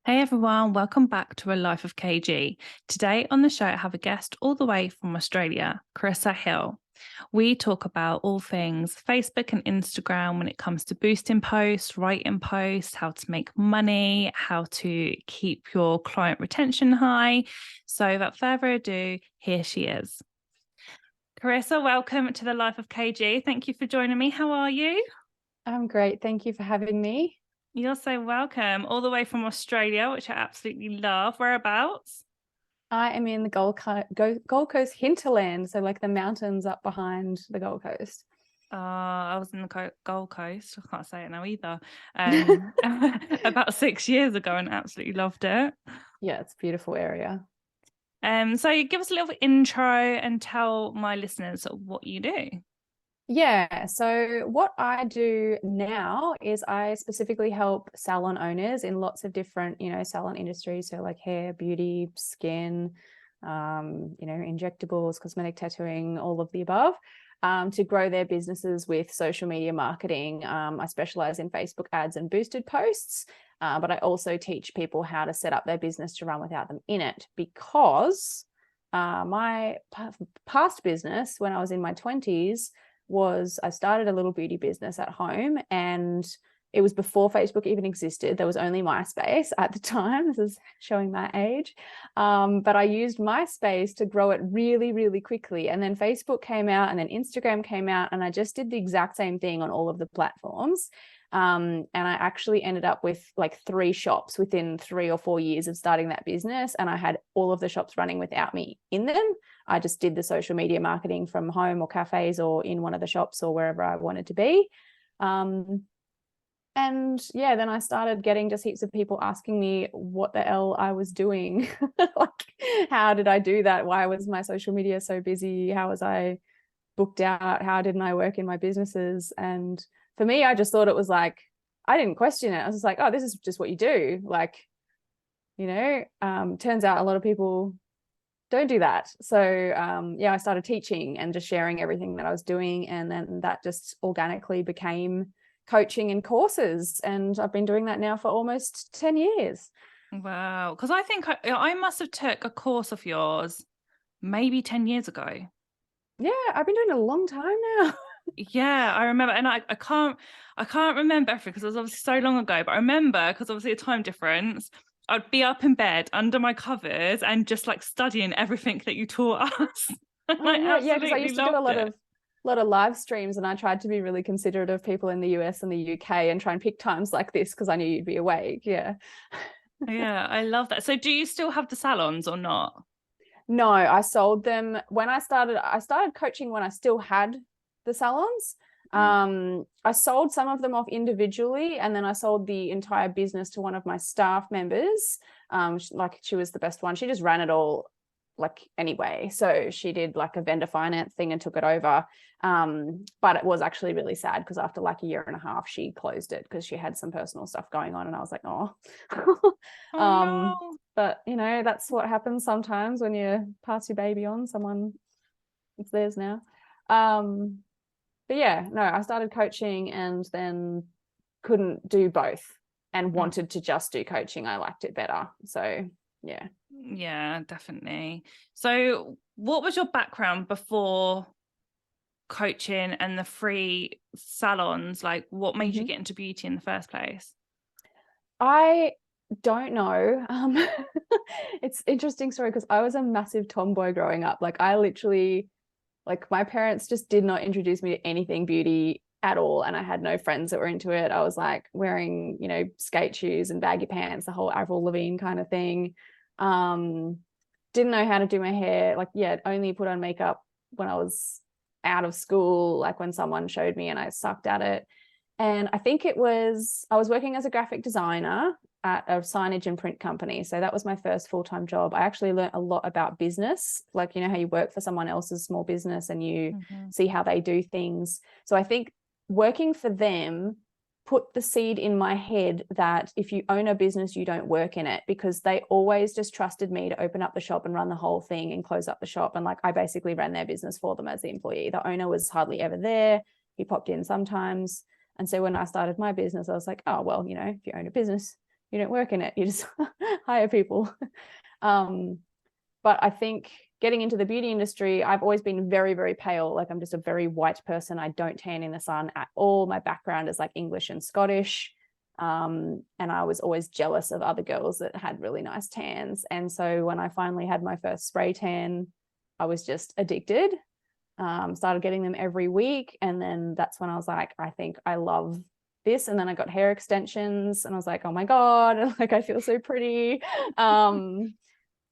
Hey everyone, welcome back to A Life of KG. Today on the show, I have a guest all the way from Australia, Carissa Hill. We talk about all things Facebook and Instagram when it comes to boosting posts, writing posts, how to make money, how to keep your client retention high. So without further ado, here she is. Carissa, welcome to The Life of KG. Thank you for joining me. How are you? I'm great. Thank you for having me. You're so welcome. All the way from Australia, which I absolutely love. Whereabouts? I am in the Gold Coast hinterland, so like the mountains up behind the Gold Coast. I was in the Gold Coast. I can't say it now either. About 6 years ago, and absolutely loved it. Yeah, it's a beautiful area. So give us a little intro and tell my listeners what you do. Yeah, so what I do now is I specifically help salon owners in lots of different, salon industries. So like hair, beauty, skin, injectables, cosmetic tattooing, all of the above, to grow their businesses with social media marketing. I specialize in Facebook ads and boosted posts, but I also teach people how to set up their business to run without them in it, because my past business when I was in my 20s was I started a little beauty business at home, and it was before Facebook even existed. There was only MySpace at the time. This is showing my age. But I used MySpace to grow it really, really quickly. And then Facebook came out, and then Instagram came out, and I just did the exact same thing on all of the platforms. And I actually ended up with like 3 shops within 3 or 4 years of starting that business. And I had all of the shops running without me in them. I just did the social media marketing from home or cafes or in one of the shops or wherever I wanted to be. And yeah, then I started getting just heaps of people asking me what the hell I was doing. Like, how did I do that? Why was my social media so busy? How was I booked out? How didn't I work in my businesses? And for me, I just thought it was like, I didn't question it. I was just like, oh, this is just what you do. Like, turns out a lot of people don't do that. So yeah, I started teaching and just sharing everything that I was doing. And then that just organically became coaching and courses. And I've been doing that now for almost 10 years. Wow. Because I think I must have took a course of yours maybe 10 years ago. Yeah, I've been doing it a long time now. Yeah, I remember, and I can't remember everything because it was obviously so long ago, but I remember because obviously a time difference, I'd be up in bed under my covers and just like studying everything that you taught us. Yeah, because I used to do a lot of live streams, and I tried to be really considerate of people in the US and the UK and try and pick times like this because I knew you'd be awake. Yeah. Yeah, I love that. So do you still have the salons or not? No, I sold them when I started coaching when I still had the salons. I sold some of them off individually, and then I sold the entire business to one of my staff members. She was the best one. She just ran it all like anyway. So she did like a vendor finance thing and took it over. But it was actually really sad because after like a year and a half, she closed it because she had some personal stuff going on, and I was like, oh. Oh no. But that's what happens sometimes when you pass your baby on someone. It's theirs now. But yeah, no, I started coaching and then couldn't do both and wanted to just do coaching. I liked it better. So yeah. Yeah, definitely. So what was your background before coaching and the free salons? Like, what made you get into beauty in the first place? I don't know. It's an interesting story because I was a massive tomboy growing up. Like I literally, like my parents just did not introduce me to anything beauty at all. And I had no friends that were into it. I was like wearing, skate shoes and baggy pants, the whole Avril Lavigne kind of thing. Didn't know how to do my hair. Like, yeah, only put on makeup when I was out of school, like when someone showed me and I sucked at it. And I think I was working as a graphic designer at a signage and print company. So that was my first full-time job. I actually learned a lot about business, like, how you work for someone else's small business and you see how they do things. So I think working for them put the seed in my head that if you own a business, you don't work in it, because they always just trusted me to open up the shop and run the whole thing and close up the shop. And like, I basically ran their business for them as the employee. The owner was hardly ever there. He popped in sometimes. And so when I started my business, I was like, oh, well, if you own a business, you don't work in it, you just hire people. But I think getting into the beauty industry, I've always been very, very pale. Like I'm just a very white person. I don't tan in the sun at all. My background is like English and Scottish. And I was always jealous of other girls that had really nice tans. And so when I finally had my first spray tan, I was just addicted. Started getting them every week. And then that's when I was like, I think I love this. And then I got hair extensions and I was like, oh my God, like I feel so pretty.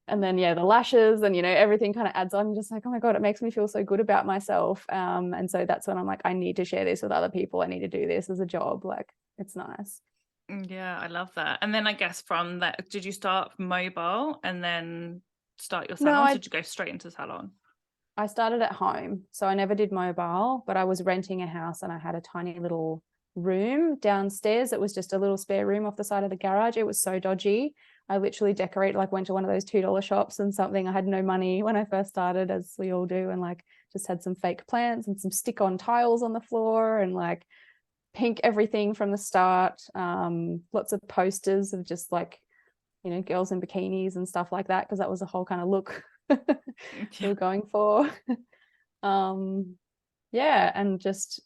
And then, yeah, the lashes and, you know, everything kind of adds on. I'm just like, oh my God, it makes me feel so good about myself. And so that's when I'm like, I need to share this with other people. I need to do this as a job. Like, it's nice. Yeah, I love that. And then I guess from that, did you start mobile and then start your salon? Or did you go straight into salon? I started at home. So I never did mobile, but I was renting a house and I had a tiny little room downstairs. It was just a little spare room off the side of the garage. It was so dodgy. I literally decorated, like went to one of those $2 shops and something. I had no money when I first started, as we all do, and like just had some fake plants and some stick-on tiles on the floor and like pink everything from the start. Lots of posters of just like, you know, girls in bikinis and stuff like that, because that was the whole kind of look we were going for. Yeah, and just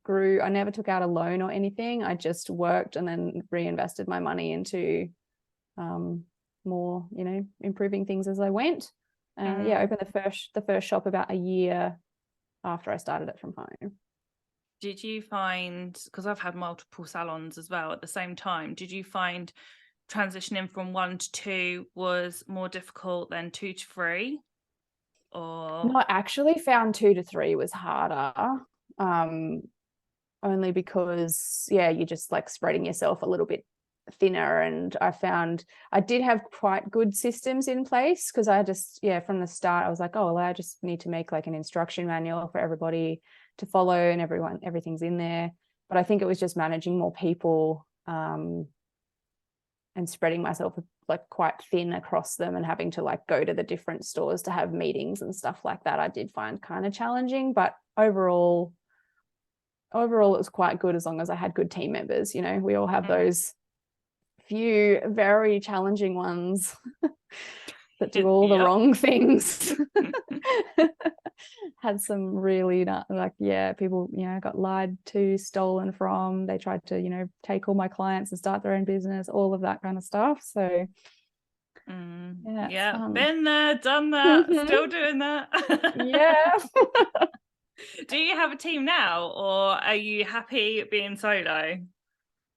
grew. I never took out a loan or anything. I just worked and then reinvested my money into more, you know, improving things as I went. Yeah, opened the first shop about a year after I started it from home. Did you find, because I've had multiple salons as well at the same time, did you find transitioning from 1 to 2 was more difficult than 2 to 3? Or no, I actually found 2 to 3 was harder. Only because, yeah, you're just like spreading yourself a little bit thinner. And I found I did have quite good systems in place, because I just, yeah, from the start I was like, oh well, I just need to make like an instruction manual for everybody to follow, and everything's in there. But I think it was just managing more people and spreading myself like quite thin across them, and having to like go to the different stores to have meetings and stuff like that, I did find kind of challenging. But overall it was quite good, as long as I had good team members. You know, we all have those few very challenging ones that do all the wrong things. Had some really like, yeah, people, you know, got lied to, stolen from. They tried to, you know, take all my clients and start their own business, all of that kind of stuff. So yeah, been there, done that, still doing that. Yeah. Do you have a team now, or are you happy being solo?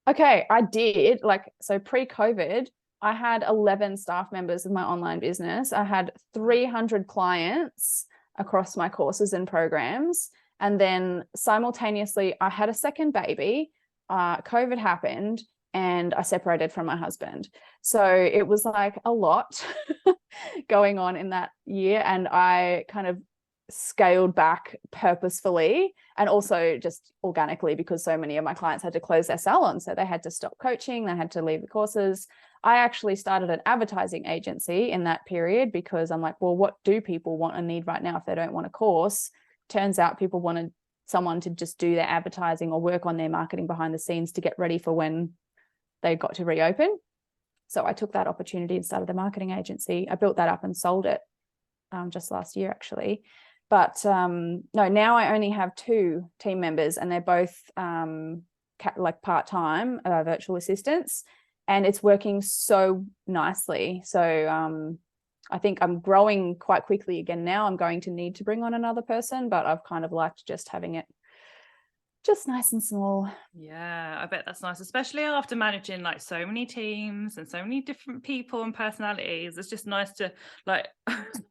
Okay, I did. Like, so pre-COVID, I had 11 staff members of my online business. I had 300 clients across my courses and programs. And then simultaneously, I had a second baby. COVID happened and I separated from my husband. So it was like a lot going on in that year. And I kind of scaled back purposefully, and also just organically, because so many of my clients had to close their salon. So they had to stop coaching, they had to leave the courses. I actually started an advertising agency in that period, because I'm like, well, what do people want and need right now if they don't want a course? Turns out people wanted someone to just do their advertising or work on their marketing behind the scenes to get ready for when they got to reopen. So I took that opportunity and started the marketing agency. I built that up and sold it just last year, actually. But no, now I only have 2 team members, and they're both like part-time virtual assistants, and it's working so nicely. So I think I'm growing quite quickly again now. I'm going to need to bring on another person, but I've kind of liked just having it just nice and small. Yeah, I bet that's nice, especially after managing like so many teams and so many different people and personalities. It's just nice to like,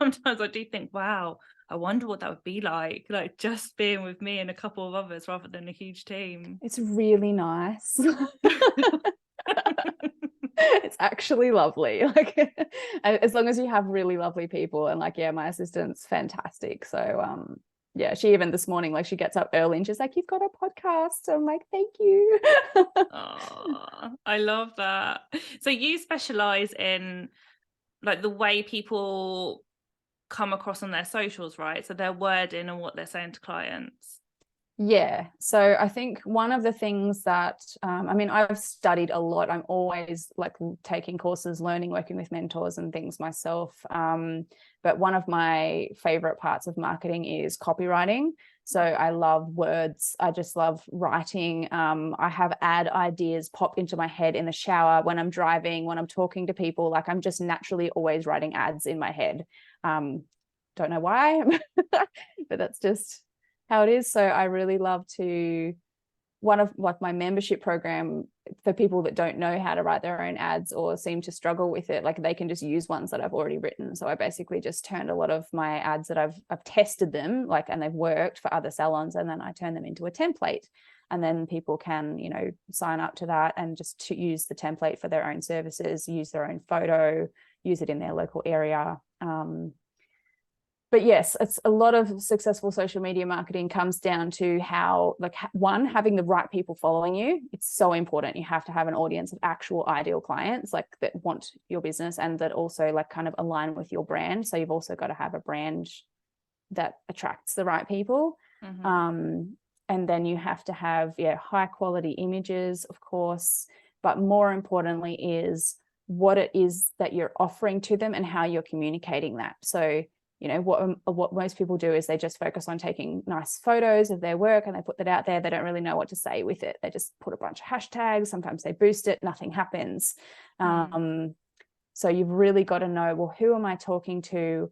sometimes I do think, wow, I wonder what that would be like just being with me and a couple of others rather than a huge team. It's really nice. It's actually lovely. Like, as long as you have really lovely people. And like, yeah, my assistant's fantastic. So yeah, she even this morning, like, she gets up early and she's like, you've got a podcast. So I'm like, thank you. Oh, I love that. So you specialize in like the way people come across on their socials, right? So their wording and what they're saying to clients. Yeah. So I think one of the things that, I mean, I've studied a lot. I'm always like taking courses, learning, working with mentors and things myself. But one of my favorite parts of marketing is copywriting. So I love words. I just love writing. I have ad ideas pop into my head in the shower, when I'm driving, when I'm talking to people. Like I'm just naturally always writing ads in my head. Don't know why, but that's just how it is. So I really love to, one of like my membership program for people that don't know how to write their own ads or seem to struggle with it, like they can just use ones that I've already written. So I basically just turned a lot of my ads that I've tested them, like, and they've worked for other salons, and then I turn them into a template, and then people can, you know, sign up to that and just to use the template for their own services, use their own photo, use it in their local area. But yes, it's a lot of successful social media marketing comes down to how, like, one, having the right people following you. It's so important. You have to have an audience of actual ideal clients, like that want your business and that also like kind of align with your brand. So you've also got to have a brand that attracts the right people. And then you have to have, high quality images, of course, but more importantly is what it is that you're offering to them and how you're communicating that. So, you know, what most people do is they just focus on taking nice photos of their work and they put that out there. They don't really know what to say with it. They just put a bunch of hashtags. Sometimes they boost it, nothing happens. So you've really got to know, well, who am I talking to?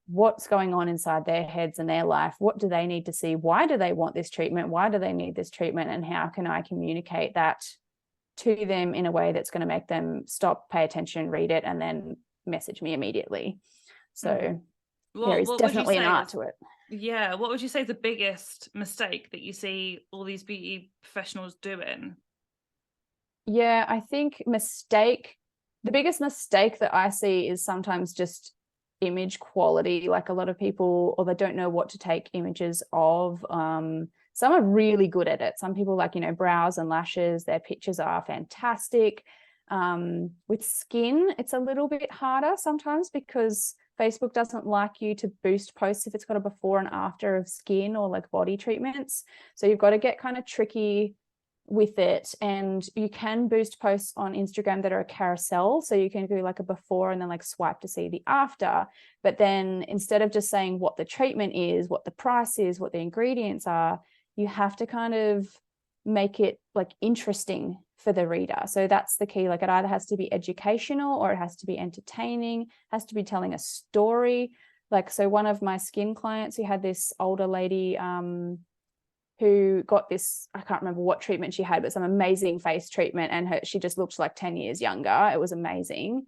What's going on inside their heads and their life? What do they need to see? Why do they want this treatment? Why do they need this treatment? And how can I communicate that to them in a way that's going to make them stop, pay attention, read it, and then message me immediately? So there is definitely an art to it. Yeah. What would you say is the biggest mistake that you see all these beauty professionals doing? Yeah, I think the biggest mistake that I see is sometimes just image quality. Like a lot of people, or they don't know what to take images of. Some are really good at it. Some people, like, you know, brows and lashes, their pictures are fantastic. With skin, it's a little bit harder sometimes because Facebook doesn't like you to boost posts if it's got a before and after of skin or like body treatments. So you've got to get kind of tricky with it. And you can boost posts on Instagram that are a carousel. So you can do like a before and then like swipe to see the after. But then instead of just saying what the treatment is, what the price is, what the ingredients are, you have to kind of make it like interesting for the reader. So that's the key. Like it either has to be educational or it has to be entertaining, has to be telling a story. Like, so one of my skin clients who had this older lady who got this, I can't remember what treatment she had, but some amazing face treatment, and she just looked like 10 years younger. It was amazing.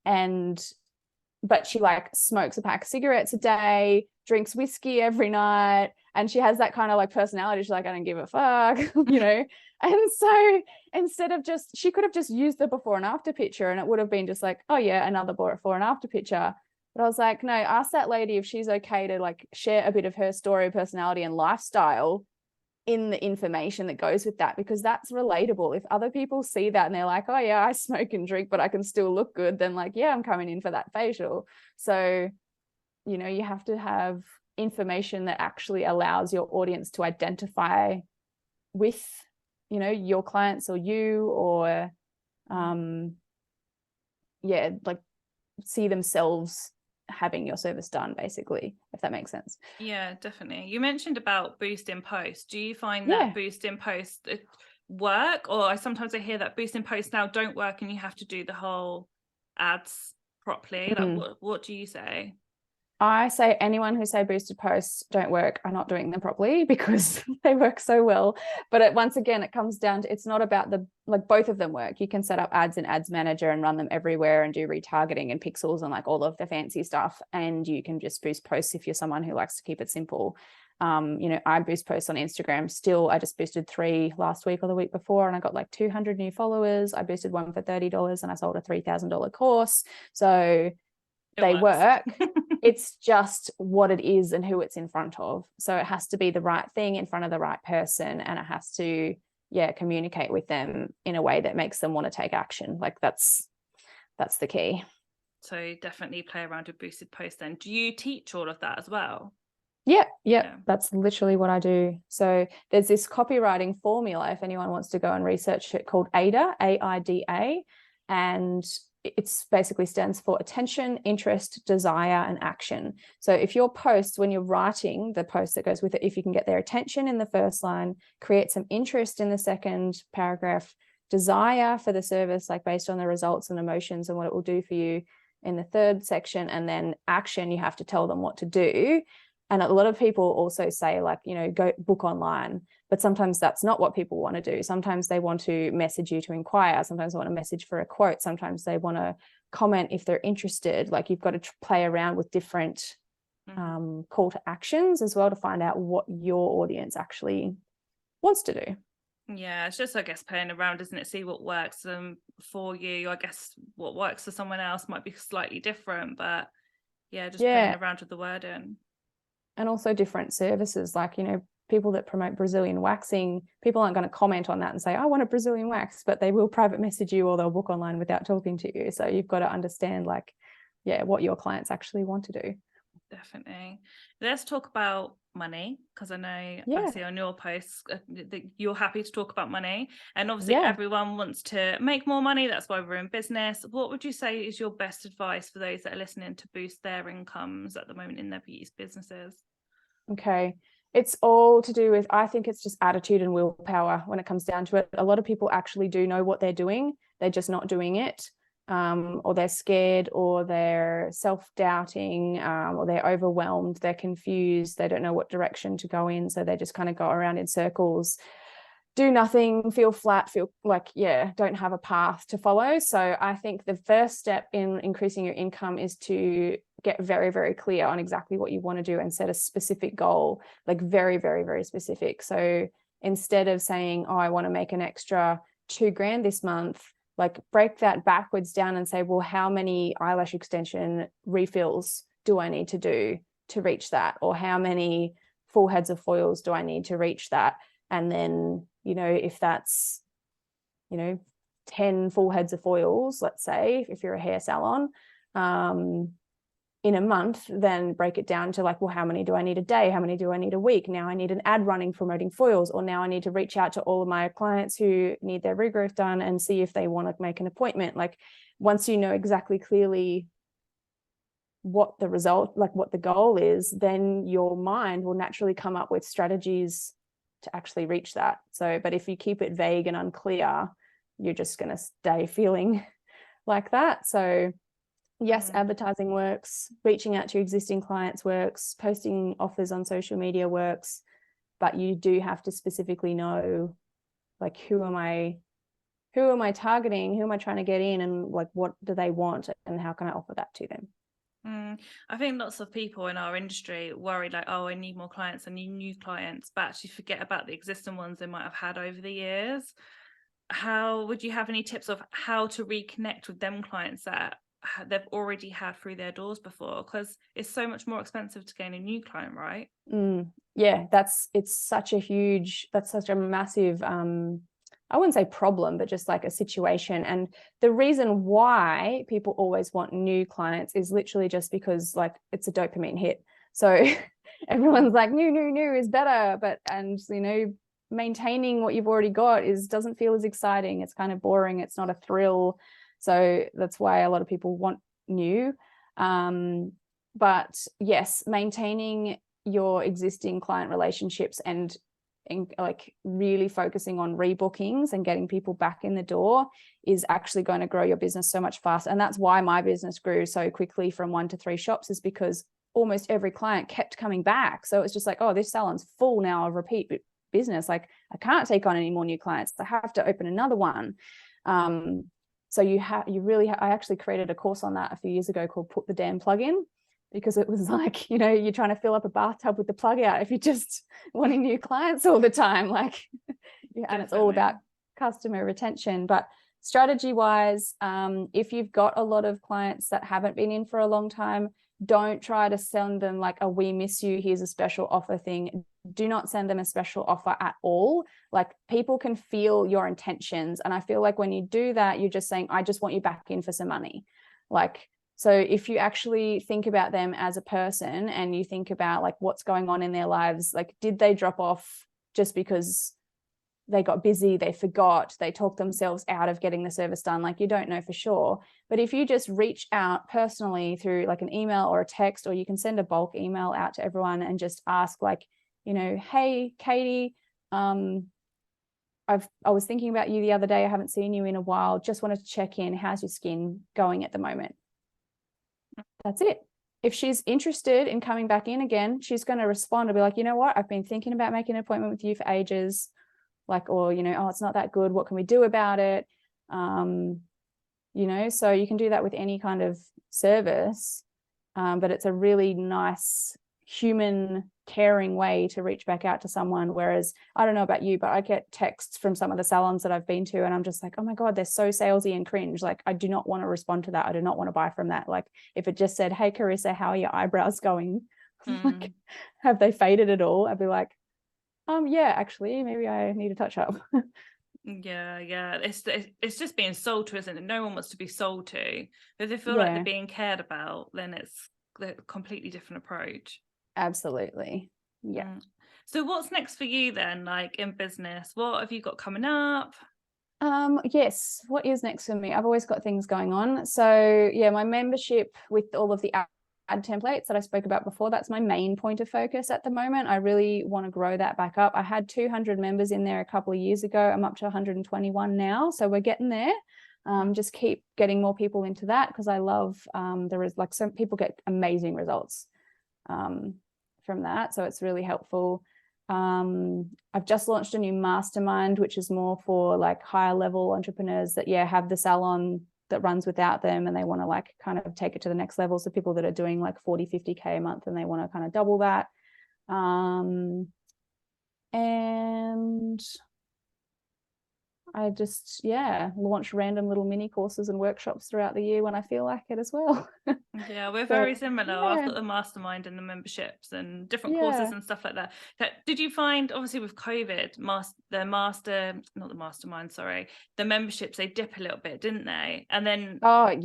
But she like smokes a pack of cigarettes a day, drinks whiskey every night, and she has that kind of like personality. She's like, I don't give a fuck, you know. And so instead of she could have just used the before and after picture and it would have been just like, oh yeah, another before and after picture. But I was like, no, ask that lady if she's okay to like share a bit of her story, personality and lifestyle in the information that goes with that, because that's relatable. If other people see that and they're like, oh yeah, I smoke and drink but I can still look good, then like, yeah, I'm coming in for that facial. So, you know, you have to have information that actually allows your audience to identify with, you know, your clients or you, or like see themselves having your service done, basically, if that makes sense. Yeah, definitely. You mentioned about boosting posts. Do you find that boosting posts work, or sometimes I hear that boosting posts now don't work and you have to do the whole ads properly? Like what do you say? I say anyone who say boosted posts don't work are not doing them properly, because they work so well. But once again, it comes down to, it's not about both of them work. You can set up ads in Ads Manager and run them everywhere and do retargeting and pixels and like all of the fancy stuff. And you can just boost posts if you're someone who likes to keep it simple. You know, I boost posts on Instagram still. I just boosted 3 last week or the week before and I got like 200 new followers. I boosted one for $30 and I sold a $3,000 course. So they work. It's just what it is and who it's in front of. So it has to be the right thing in front of the right person, and it has to, communicate with them in a way that makes them want to take action. Like that's the key. So definitely play around with boosted posts then. Do you teach all of that as well? Yeah, that's literally what I do. So there's this copywriting formula, if anyone wants to go and research it, called AIDA, AIDA, and it's basically stands for attention, interest, desire, and action. So if your posts, when you're writing the post that goes with it, if you can get their attention in the first line, create some interest in the second paragraph, desire for the service, like based on the results and emotions and what it will do for you in the third section, and then action, you have to tell them what to do. And a lot of people also say, like, you know, go book online, but sometimes that's not what people want to do. Sometimes they want to message you to inquire. Sometimes they want to message for a quote. Sometimes they want to comment if they're interested. Like, you've got to play around with different call to actions as well to find out what your audience actually wants to do. Yeah, it's just, I guess, playing around, isn't it? See what works for you. I guess what works for someone else might be slightly different, but yeah, just playing around with the wording. And also different services, like, you know, people that promote Brazilian waxing, people aren't going to comment on that and say, I want a Brazilian wax, but they will private message you or they'll book online without talking to you. So you've got to understand, like, what your clients actually want to do. Definitely. Let's talk about money, because I know I see on your posts that you're happy to talk about money, and obviously everyone wants to make more money. That's why we're in business. What would you say is your best advice for those that are listening to boost their incomes at the moment in their beauty businesses? Okay. It's all to do with, I think it's just attitude and willpower when it comes down to it. A lot of people actually do know what they're doing. They're just not doing it. Or they're scared, or they're self-doubting, or they're overwhelmed, they're confused, they don't know what direction to go in. So they just kind of go around in circles, do nothing, feel flat, feel like, don't have a path to follow. So I think the first step in increasing your income is to get very, very clear on exactly what you want to do and set a specific goal, like very, very, very specific. So instead of saying, oh, I want to make an extra $2,000 this month, like break that backwards down and say, well, how many eyelash extension refills do I need to do to reach that? Or how many full heads of foils do I need to reach that? And then, you know, if that's, 10 full heads of foils, let's say, if you're a hair salon, in a month, then break it down to like, well, how many do I need a day? How many do I need a week? Now I need an ad running promoting foils, or now I need to reach out to all of my clients who need their regrowth done and see if they want to make an appointment. Like, once you know exactly clearly what the result, like what the goal is, then your mind will naturally come up with strategies to actually reach that. So, but if you keep it vague and unclear, you're just going to stay feeling like that. So yes, advertising works, reaching out to existing clients works, posting offers on social media works, but you do have to specifically know, like, who am I targeting, who am I trying to get in, and like, what do they want, and how can I offer that to them? I think lots of people in our industry worry, like, oh, I need more clients, I need new clients, but actually forget about the existing ones they might have had over the years. How would you have any tips of how to reconnect with them clients that they've already had through their doors before? Because it's so much more expensive to gain a new client, right? It's such a massive I wouldn't say problem, but just like a situation. And the reason why people always want new clients is literally just because, like, it's a dopamine hit. So everyone's like, new is better, but maintaining what you've already got doesn't feel as exciting. It's kind of boring. It's not a thrill. So that's why a lot of people want new. But yes, maintaining your existing client relationships and like really focusing on rebookings and getting people back in the door is actually going to grow your business so much faster. And that's why my business grew so quickly from 1 to 3 shops, is because almost every client kept coming back. So it's just like, oh, this salon's full now of repeat business. Like, I can't take on any more new clients. I have to open another one. So I actually created a course on that a few years ago called Put the Damn Plug In, because it was like, you're trying to fill up a bathtub with the plug out if you're just wanting new clients all the time. Like, and it's all about customer retention. But strategy wise, if you've got a lot of clients that haven't been in for a long time, don't try to send them like a "we miss you, here's a special offer" thing. Do not send them a special offer at all. Like, people can feel your intentions. And I feel like when you do that, you're just saying, I just want you back in for some money. Like, So if you actually think about them as a person and you think about like what's going on in their lives, like did they drop off just because they got busy, they forgot, they talked themselves out of getting the service done? Like, you don't know for sure. But if you just reach out personally through like an email or a text, or you can send a bulk email out to everyone and just ask, like, you know, hey, Katie, I was thinking about you the other day. I haven't seen you in a while. Just wanted to check in. How's your skin going at the moment? That's it. If she's interested in coming back in again, she's going to respond and be like, you know what, I've been thinking about making an appointment with you for ages. Like, or, you know, oh, it's not that good. What can we do about it? You know, so you can do that with any kind of service. But it's a really nice, human, caring way to reach back out to someone. Whereas, I don't know about you, but I get texts from some of the salons that I've been to, and I'm just like, oh my God, they're so salesy and cringe. Like, I do not want to respond to that. I do not want to buy from that. Like, if it just said, hey, Carissa, how are your eyebrows going? Like, have they faded at all? I'd be like, yeah, actually, maybe I need a touch up. Yeah. It's just being sold to, isn't it? No one wants to be sold to. If they feel like they're being cared about, then it's a completely different approach. Absolutely. Yeah. So what's next for you then, like in business? What have you got coming up? Yes, what is next for me? I've always got things going on. So yeah, my membership with all of the ad templates that I spoke about before, that's my main point of focus at the moment. I really want to grow that back up. I had 200 members in there a couple of years ago. I'm up to 121 now. So we're getting there. Just keep getting more people into that, because I love, there is like, some people get amazing results from that. So it's really helpful. I've just launched a new mastermind, which is more for like higher level entrepreneurs that have the salon that runs without them, and they want to like kind of take it to the next level. So people that are doing like 40-50K a month and they want to kind of double that. And I just launch random little mini courses and workshops throughout the year when I feel like it as well. Yeah, we're very similar. I've got the mastermind and the memberships and different courses and stuff like that. Did you find, obviously with COVID, the memberships, they dip a little bit, didn't they? And then I've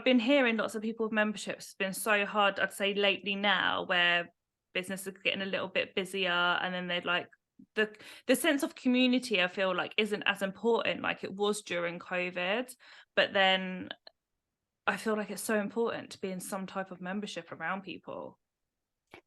been hearing lots of people with memberships. It's been so hard, I'd say, lately now, where business is getting a little bit busier, and then they'd like the sense of community, I feel like, isn't as important like it was during COVID. But then I feel like it's so important to be in some type of membership around people.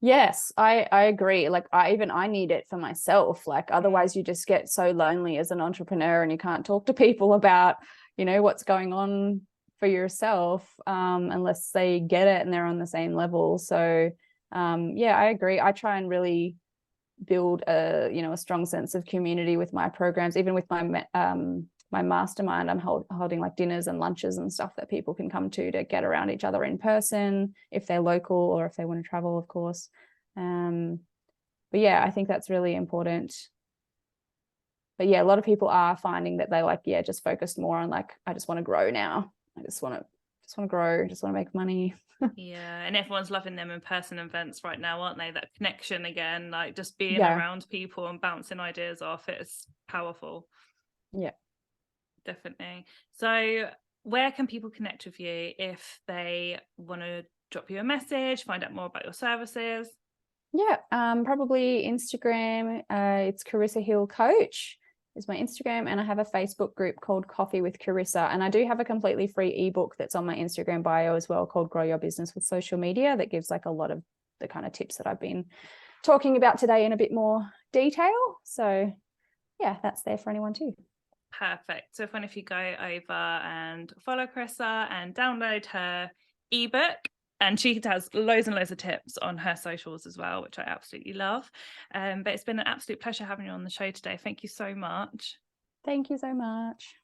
Yes, I agree. Like, I need it for myself. Like, otherwise you just get so lonely as an entrepreneur, and you can't talk to people about, you know, what's going on for yourself, unless they get it and they're on the same level. So I agree. I try and really build a strong sense of community with my programs. Even with my my mastermind, I'm holding like dinners and lunches and stuff that people can come to get around each other in person, if they're local or if they want to travel, of course. But yeah, I think that's really important. But yeah, a lot of people are finding that they like, just focused more on like, I just want to grow now. I just want to grow, just want to make money. Yeah, and everyone's loving them in-person events right now, aren't they? That connection again, like just being around people and bouncing ideas off, it's powerful. Yeah, definitely. So where can people connect with you if they want to drop you a message, find out more about your services? Probably Instagram. It's Carissa Hill Coach is my Instagram, and I have a Facebook group called Coffee with Carissa, and I do have a completely free ebook that's on my Instagram bio as well, called Grow Your Business with Social Media, that gives like a lot of the kind of tips that I've been talking about today in a bit more detail. So yeah, that's there for anyone too. Perfect. So if you go over and follow Carissa and download her ebook, and she has loads and loads of tips on her socials as well, which I absolutely love. But it's been an absolute pleasure having you on the show today. Thank you so much. Thank you so much.